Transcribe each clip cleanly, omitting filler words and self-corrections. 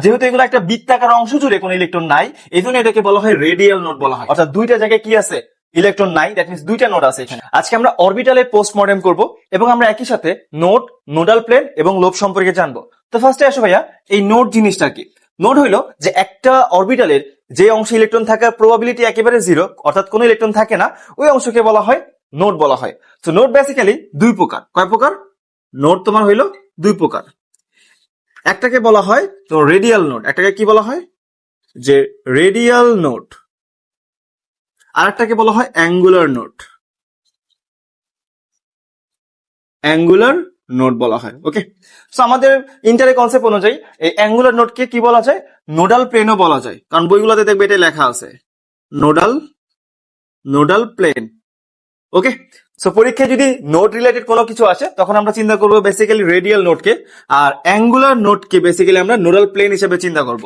যেহেতু এগুলো একটা বৃত্তাকার অংশ জুড়ে কোনো ইলেকট্রন নাই, এই জন্য এটাকে বলা হয় রেডিয়াল নোড বলা হয়। অর্থাৎ দুইটা জায়গায় কি আছে, ইলেকট্রন নাই, দ্যাট মিন্স দুইটা নোড আছে এখানে। আজকে আমরা অরবিটালের পোস্টমর্টেম করব এবং আমরা একই সাথে নোড, নোডাল প্লেন এবং লোব সম্পর্কে জানবো। তো ফার্স্টে আসো ভাইয়া, এই নোড জিনিসটা কি? নোড হইলো যে একটা অরবিটালের যে অংশে ইলেকট্রন থাকার প্রবাবিলিটি একেবারে জিরো, অর্থাৎ কোনো ইলেকট্রন থাকে না, ওই অংশকে বলা হয় নোড বলা হয়। তো নোড বেসিক্যালি দুই প্রকার। কয় প্রকার? নোড তোমার হইলো দুই প্রকার। একটাকে বলা হয় তো রেডিয়াল নোড, একটাকে কি বলা হয় যে রেডিয়াল নোড, আর একটাকে বলা হয় অ্যাঙ্গুলার নোড। অ্যাঙ্গুলার নোড বলা হয়। ওকে, সো আমাদের ইন্টারে কনসেপ্ট অনুযায়ী এই অ্যাঙ্গুলার নোডকে কি বলা যায়? নোডাল প্লেনও বলা যায়, কারণ বইগুলোতে দেখবে এটা লেখা আছে নোডাল, নোডাল প্লেন। ওকে, সো পরীক্ষায় যদি নোড রিলেটেড কোনো কিছু আসে তখন আমরা চিন্তা করবো বেসিক্যালি রেডিয়াল নোডকে, আর অ্যাঙ্গুলার নোডকে বেসিক্যালি আমরা নোডাল প্লেন হিসেবে চিন্তা করব।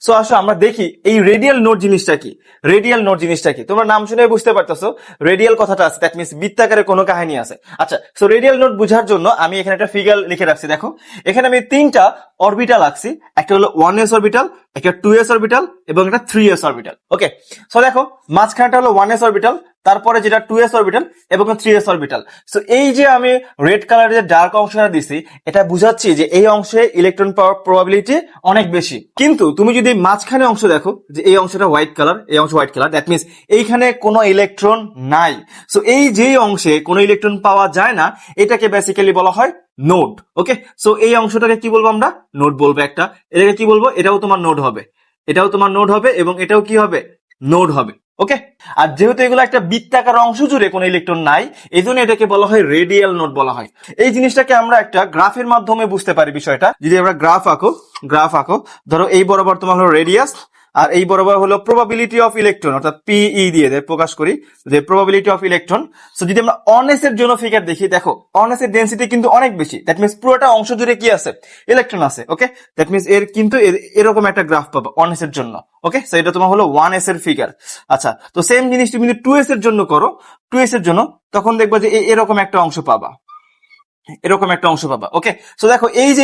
সো আসো আমরা দেখি এই রেডিয়াল নোড জিনিসটা কি। রেডিয়াল নোড জিনিসটা কি তোমরা নাম শুনে বুঝতে পারতেছো, রেডিয়াল কথাটা আছে, দ্যাট মিন্স বৃত্তাকারে কোনো কাহিনী আছে। আচ্ছা, সো রেডিয়াল নোড বোঝার জন্য আমি এখানে একটা ফিগার লিখে রাখছি। দেখো এখানে আমি তিনটা অরবিটাল আঁকছি, একটা হলো 1s অরবিটাল, একটা 2s অরবিটাল এবং একটা 3s অরবিটাল। ওকে, সো দেখো মাঝখানটা হলো 1s অরবিটাল, তারপরে যেটা 2s অরবিটাল এবং 3s অরবিটাল। সো এই যে আমি রেড কালারের যে ডার্ক অংশটা দিছি, এটা বুঝাচ্ছি যে এই অংশে ইলেকট্রন পাওয়ার প্রবাবিলিটি অনেক বেশি। কিন্তু তুমি যদি মাঝখানে অংশ দেখো, যে এই অংশটা হোয়াইট কালার, এই অংশ হোয়াইট কালার, দ্যাট মিন্স এইখানে কোনো ইলেকট্রন নাই। সো এই যেই অংশে কোনো ইলেকট্রন পাওয়া যায় না, এটাকে বেসিক্যালি বলা হয় নোড। ওকে, সো এই অংশটাকে কি বলবো আমরা? নোড বলবো একটা। এটাকে কি বলবো? এটাও তোমার নোড হবে, এটাও তোমার নোড হবে এবং এটাও কি হবে? নোড হবে। ওকে, আর যেহেতু এগুলো একটা বৃত্তাকার অংশ জুড়ে কোনো ইলেকট্রন নাই, এই জন্য এটাকে বলা হয় রেডিয়াল নোড বলা হয়। এই জিনিসটাকে আমরা একটা গ্রাফের মাধ্যমে বুঝতে পারি বিষয়টা। যদি আমরা গ্রাফ আঁকো, ধরো এই বরাবর তোমার হলো রেডিয়াস, আর এই বরাবর হলো প্রবাবিলিটি অফ ইলেকট্রন, অর্থাৎ পিই দিয়ে প্রকাশ করি যে প্রবাবিলিটি অফ ইলেকট্রন। সো যদি আমরা অনএস এর জন্য ফিগার দেখি, দেখো অনএস এর ডেন্সিটি কিন্তু অনেক বেশি, দ্যাট মিন্স পুরোটা অংশ জুড়ে কি আছে? ইলেকট্রন আছে। ওকে, দ্যাট মিন্স এর কিন্তু এরকম একটা গ্রাফ পাবো অনএস এর জন্য। ওকে, সো এটা তোমার হলো 1s এর ফিগার। আচ্ছা, তো সেম জিনিস তুমি যদি 2s এর জন্য করো, 2s এর জন্য তখন দেখবা যে এরকম একটা অংশ পাবা, এরকম একটা অংশ পাবা। ওকে, সো দেখো এই যে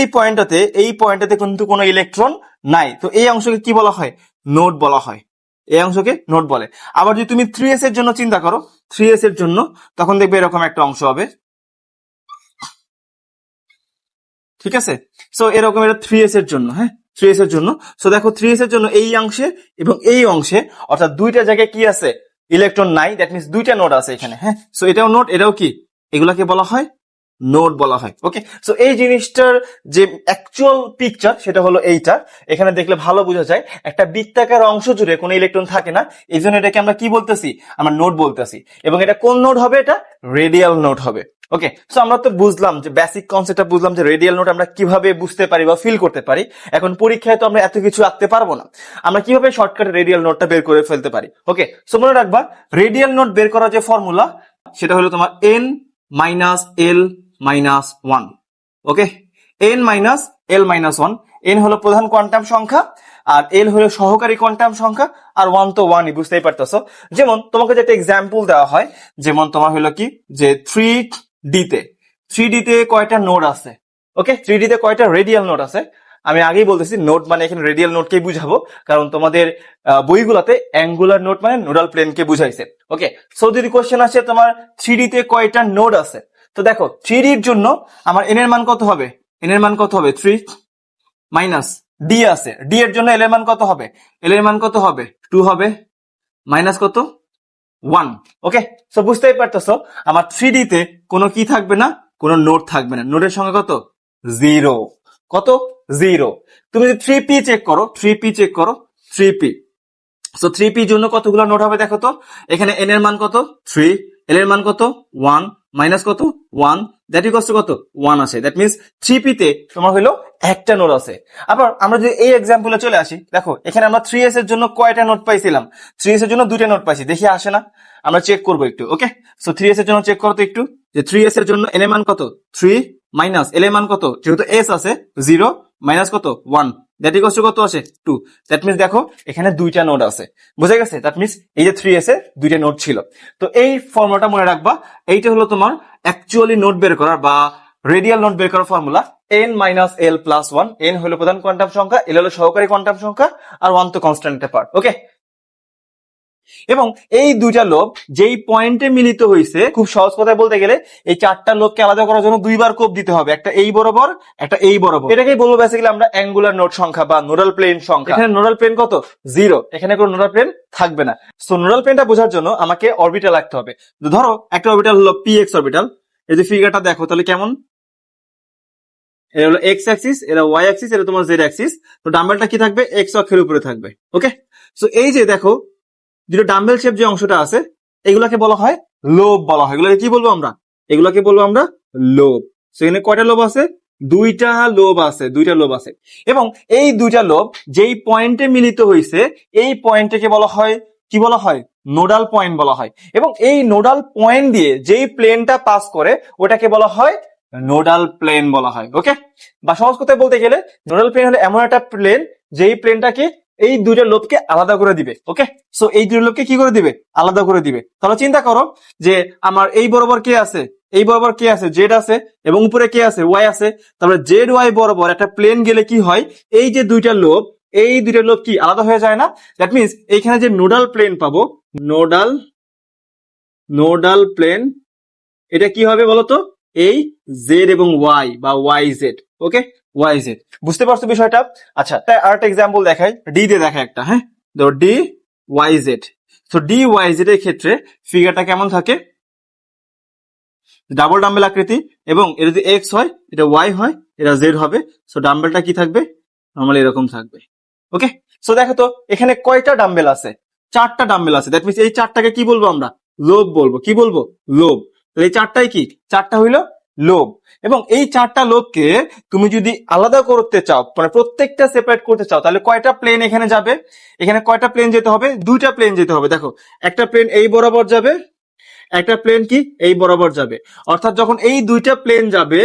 এই পয়েন্টটাতে কিন্তু কোনো ইলেকট্রন নাই, তো এই অংশকে কি বলা হয়? নোড বলা হয়। এই অংশকে নোড বলে। আবার যদি তুমি 3s এর জন্য চিন্তা করো, 3s এর জন্য তখন দেখবে এরকম একটা অংশ হবে। ঠিক আছে, সো এরকম এটা 3s এর জন্য। হ্যাঁ, 3s এর জন্য। সো দেখো 3s এর জন্য এই অংশে এবং এই অংশে, অর্থাৎ দুইটা জায়গায় কি আছে? ইলেকট্রন নাই, দ্যাট মিন্স দুইটা নোড আছে এখানে। হ্যাঁ, সো এটাও নোড, এটাও কি? এগুলাকে বলা হয় নোড বলা হয়। ওকে, সো এই জিনিসটার যে অ্যাকচুয়াল পিকচার সেটা হলো এইটা। এখানে দেখলে ভালো বোঝা যায় একটা বৃত্তাকার অংশ জুড়ে কোনো ইলেকট্রন থাকে না, এই জন্য এটাকে আমরা কি বলতেছি? আমরা নোড বলতেছি। এবং এটা কোন নোড হবে? এটা রেডিয়াল নোড হবে। ওকে, সো আমরা তো বুঝলাম যে বেসিক কনসেপ্টটা বুঝলাম যে রেডিয়াল নোড আমরা কিভাবে বুঝতে পারি বা ফিল করতে পারি। এখন পরীক্ষায় তো আমরা এত কিছু আঁকতে পারবো না, আমরা কিভাবে শর্টকাটে রেডিয়াল নোডটা বের করে ফেলতে পারি। ওকে, সো মনে রাখবা রেডিয়াল নোড বের করার যে ফর্মুলা সেটা হলো তোমার n মাইনাস এল মাইনাস 1। ওকে, n minus L minus 1। n হলো প্রধান কোয়ান্টাম সংখ্যা, আর এল হলো সহকারী কোয়ান্টাম সংখ্যা, আর 1 তো 1ই, বুঝতেই পারতেছো। যেমন তোমাকে যে একটা এক্সাম্পল দেওয়া হয়, যেমন তোমার হলো কি যে 3D তে কয়টা নোড আছে? ওকে, 3D তে কয়টা রেডিয়াল নোড আছে? আমি আগেই বলতেছি নোড মানে এখানে রেডিয়াল নোডকেই বুঝাবো, কারণ তোমাদের বইগুলোতে অ্যাঙ্গুলার নোড মানে নোডাল প্লেনকে বুঝাইছে। ওকে, সো যদি কোশ্চেন আসে তোমার 3D তে কয়টা নোড আছে, তো দেখো 3D এর জন্য আমার n এর মান কত হবে? n এর মান কত হবে? 3 মাইনাস d আছে, d এর জন্য l এর মান কত হবে? l এর মান কত হবে? 2 হবে, মাইনাস কত? 1। ওকে, সো বুঝতেই পারতেছো আমার 3D তে কোনো কি থাকবে না? কোনো নোড থাকবে না। নোডের সংখ্যা কত? 0। কত? 0। তুমি যদি 3p চেক করো, 3p, সো 3p জন্য কতগুলো নোড হবে দেখো তো। এখানে n এর মান কত? 3, l এর মান কত? 1, মাইনাস কত? 1, দ্যাট ইকুয়ালস টু কত? 1 আসে। দ্যাট মিন্স 3p তে তোমার হলো একটা নোড আছে। আবার আমরা যদি এই এক্সাম্পলে চলে আসি, দেখো এখানে আমরা 3s এর জন্য কয়টা নোড পাইছিলাম? 3s এর জন্য দুইটা নোড পাইছি, দেখি আসে না? আমরা চেক করবো একটু। ওকে, সো 3s এর জন্য চেক করো তো একটু, যে 3s এর জন্য n এর মান কত? 3 মাইনাস l এর মান কত? যেহেতু s আছে 0 মাইনাস কত? 1, দ্যাট ইকুয়ালস টু কত আসে? 2। দ্যাট মিন্স দেখো এখানে দুইটা নোড আছে, বুঝা গেছে? দ্যাট মিন্স এই যে 3s এ দুইটা নোড ছিল। তো এই ফর্মুলাটা মনে রাখবা, এইটা হলো তোমার অ্যাকচুয়ালি নোড বের করার বা রেডিয়াল নোড বের করার ফর্মুলা n-l+1, n হলো প্রধান কোয়ান্টাম সংখ্যা, l হলো সহকারী কোয়ান্টাম সংখ্যা, আর 1 তো কনস্ট্যান্ট পার্ট। ওকে, এবং এই দুইটা লোব যেই পয়েন্টে মিলিত হয়েছে, খুব সহজ কথায় বলতে গেলে এই চারটা লোবকে আলাদা করার জন্য দুইবার কোপ দিতে হবে, একটা এই বরাবর, একটা এই বরাবর। এটাকেই বলবো বেসিক্যালি আমরা অ্যাঙ্গুলার নোড সংখ্যা বা নোডাল প্লেন সংখ্যা। এখানে নোডাল প্লেন কত? 0, এখানে কোনো নোডাল প্লেন থাকবে না। সো নোডাল প্লেনটা বোঝার জন্য আমাকে অরবিটাল রাখতে হবে। তো ধরো একটা অরবিটাল হলো px অরবিটাল, এই যে ফিগারটা দেখো তাহলে কেমন, এটা হলো এক্স অ্যাক্সিস, এটা ওয়াই অ্যাক্সিস, এটা তোমার জেড অ্যাক্সিস। তো ডাম্বেলটা কি থাকবে? এক্স অক্ষের উপরে থাকবে। ওকে, সো এই যে দেখো দুটো ডাম্বেল শেপ যে অংশটা আছে, এগুলাকে বলা হয় লোব বলা হয়। এগুলোকে কি বলবো আমরা? এগুলাকে বলবো আমরা লোব। সো এখানে কয়টা লোব আছে? দুইটা লোব আছে, দুইটা লোব আছে। এবং এই দুইটা লোব যেই পয়েন্টে মিলিত হয়েছে, এই পয়েন্টকে বলা হয় কি বলা হয়? নোডাল পয়েন্ট বলা হয়। এবং এই নোডাল পয়েন্ট দিয়ে যেই প্লেনটা পাস করে ওটাকে বলা হয় নোডাল প্লেন বলা হয়। ওকে, বা সহজ কথায় বলতে গেলে নোডাল প্লেন হলো এমন একটা প্লেন যেই প্লেনটাকে এই দুইটা লোবকে আলাদা করে দিবে। ওকে, সো এই দুইটা লোবকে কি করে দিবে? আলাদা করে দিবে। তাহলে চিন্তা করো যে আমার এই বরাবর কে আছে, এই বরাবর কে আছে? জেড আছে, এবং উপরে কে আছে? ওয়াই আছে। তারপরে জেড ওয়াই বরাবর একটা প্লেন গেলে কি হয়? এই যে দুইটা লোব, এই দুইটা লোব কি আলাদা হয়ে যায় না? দ্যাট মিনস এইখানে যে নোডাল প্লেন পাবো, নোডাল প্লেন, এটা কি হবে বলতো? এই জেড এবং ওয়াই বা ওয়াই জেড। ওকে, ওয়াই জেড, বুঝতে পারছো বিষয়টা? আচ্ছা, তাই আর একটা এক্সাম্পল দেখাই, ডি দিয়ে দেখাই একটা। হ্যাঁ, ধরো ডি ওয়াই জেড। তো ডি ওয়াই জেড এর ক্ষেত্রে ফিগারটা কেমন থাকে? ডাবল ডাম্বেল আকৃতি, এবং এটা যদি এক্স হয়, এটা ওয়াই হয়, এটা জেড হবে। সো ডাম্বেলটা কি থাকবে? নরমালি এরকম থাকবে। ওকে, সো দেখো তো এখানে কয়টা ডাম্বেল আছে? চারটা ডাম্বেল আছে। দ্যাট মিনস এই চারটাকে কি বলবো আমরা? লোব বলবো। কি বলবো? লোব। তাহলে এই চারটাই কি? চারটা হইলো লোব। এবং এই চারটা লোবকে তুমি যদি আলাদা করতে চাও, মানে প্রত্যেকটা সেপারেট করতে চাও, তাহলে কয়টা প্লেন এখানে যাবে? এখানে কয়টা প্লেন যেতে হবে? দুইটা প্লেন যেতে হবে। দেখো, একটা প্লেন এই বরাবর যাবে, একটা প্লেন কি এই বরাবর যাবে। অর্থাৎ যখন এই দুইটা প্লেন যাবে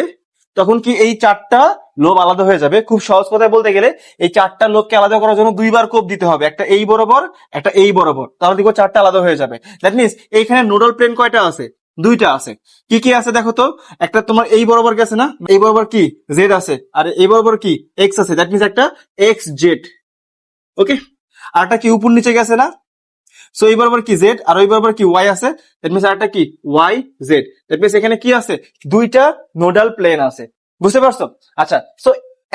তখন কি এই চারটা লোব আলাদা হয়ে যাবে। খুব সহজ কথায় বলতে গেলে এই চারটা লোবকে আলাদা করার জন্য দুইবার কোপ দিতে হবে, একটা এই বরাবর, একটা এই বরাবর। তাহলে দেখো চারটা আলাদা হয়ে যাবে। দ্যাট মিনস এইখানে নোডাল প্লেন কয়টা আছে? দুইটা আছে। কি কি আছে দেখো তো? একটা তোমার এই বরাবর গেছে না, এই বরাবর কি জেড আছে, আর এই বরাবর কি এক্স আছে। দ্যাট মিনস একটা এক্স জেড। ওকে, আর একটা কি উপর নিচে গেছে না? সো এই বরাবর কি জেড, আর ওই বরাবর কি ওয়াই আছে। দ্যাট মিনস আরেকটা কি ওয়াই জেড। দ্যাট মিনস এখানে কি আছে? দুইটা নোডাল প্লেন আছে। বুঝতে পারছো? আচ্ছা, সো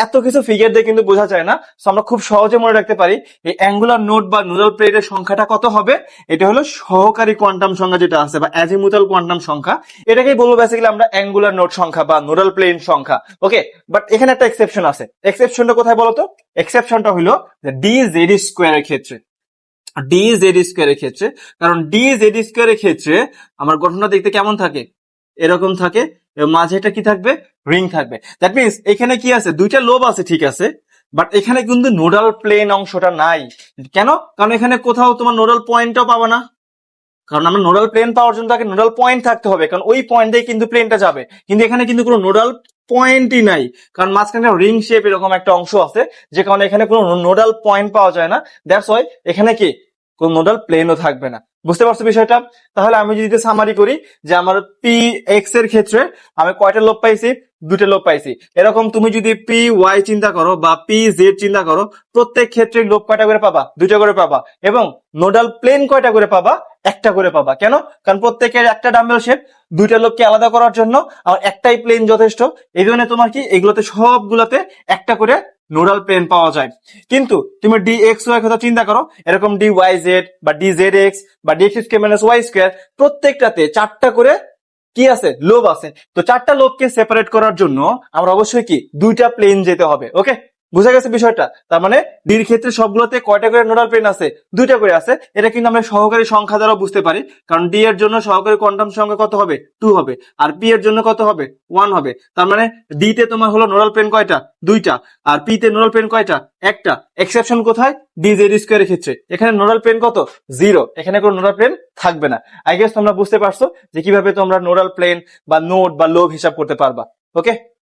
এত কিছু ফিগার দিয়ে কিন্তু বোঝা যায় না। সো আমরা খুব সহজে মনে রাখতে পারি এই অ্যাঙ্গুলার নোড বা নোডাল প্লেনের সংখ্যাটা কত হবে? এটা হলো সহকারী কোয়ান্টাম সংখ্যা যেটা আছে, বা অ্যাজিমুথাল কোয়ান্টাম সংখ্যা। এটাকেই বলবো বেসিক্যালি আমরা অ্যাঙ্গুলার নোড সংখ্যা বা নোডাল প্লেন সংখ্যা। ওকে, বাট এখানে একটা এক্সেপশন আছে। এক্সেপশনটা কোথায় বলতো? এক্সেপশনটা হলো ডি জেড স্কোয়ারের ক্ষেত্রে। ডি জেড স্কোয়ারের ক্ষেত্রে, কারণ ডি জেড স্কোয়ারের ক্ষেত্রে আমার গঠনটা দেখতে কেমন থাকে? এরকম থাকে, এবং মাঝে এটা কি থাকবে? রিং থাকবে। দ্যাট মিনস এখানে কি আছে? দুইটা লোব আছে, ঠিক আছে, বাট এখানে কিন্তু নোডাল প্লেন অংশটা নাই। কেন? কারণ এখানে কোথাও তোমার নোডাল পয়েন্টটাও পাবা না। কারণ আমরা নোডাল প্লেন পাওয়ার জন্য তাকে নোডাল পয়েন্ট থাকতে হবে, কারণ ওই পয়েন্ট দিয়ে কিন্তু প্লেনটা যাবে। কিন্তু এখানে কিন্তু কোনো নোডাল পয়েন্টই নাই, কারণ মাঝখানে রিং শেপ এরকম একটা অংশ আছে, যে কারণে এখানে কোনো নোডাল পয়েন্ট পাওয়া যায় না। দ্যাটস ওয়াই এখানে কি কোন নোডাল প্লেনও থাকবে না। বুঝতে পারছো বিষয়টা? তাহলে আমি যদি সামারি করি যে আমার পি এক্স এর ক্ষেত্রে আমি কয়টা লোব পাইছি? দুইটা লোব পাইছি। এরকম তুমি যদি পি ওয়াই চিন্তা করো বা পি জেড চিন্তা করো, প্রত্যেক ক্ষেত্রে লোব কয়টা করে পাবা? দুইটা করে পাবা। এবং নোডাল প্লেন কয়টা করে পাবা? একটা করে পাবা। কেন? কারণ প্রত্যেকের একটা ডাম্বেল শেপ, দুইটা লোককে আলাদা করার জন্য আমার একটাই প্লেন যথেষ্ট। এই জন্য তোমার কি এগুলোতে সবগুলোতে একটা করে নোডাল প্লেন পাওয়া যায়। কিন্তু তুমি ডি এক্স ওয়াই কথা চিন্তা করো, এরকম ডি ওয়াই জেড বা ডি জেড এক্স বা D X square minus Y square, প্রত্যেকটাতে চারটা করে কি আছে? লোব আছে। তো চারটা লোবকে সেপারেট করার জন্য আমরা অবশ্যই কি দুইটা প্লেন যেতে হবে। ওকে, বুঝা গেছে বিষয়টা? তার মানে ডির ক্ষেত্রে সবগুলোতে কয়টা করে নোডাল প্লেন আছে? দুইটা করে আছে। এটা কিন্তু আমরা সহকারী সংখ্যা দ্বারা বুঝতে পারি, কারণ ডি এর জন্য সহকারী কোয়ান্টাম সংখ্যা কত হবে? 2 হবে, আর পি এর জন্য কত হবে? 1 হবে। তার মানে ডি তে তোমার হলো নোডাল প্লেন কয়টা? দুইটা, আর পি তে নোডাল প্লেন কয়টা? একটা। এক্সেপশন কোথায়? ডি জেড স্কয়ারের ক্ষেত্রে এখানে নোডাল প্লেন কত? 0, এখানে কোনো নোডাল প্লেন থাকবে না। আই গেস তোমরা বুঝতে পারছো যে কিভাবে তোমরা নোডাল প্লেন বা নোড বা লোব হিসাব করতে পারবা। ওকে।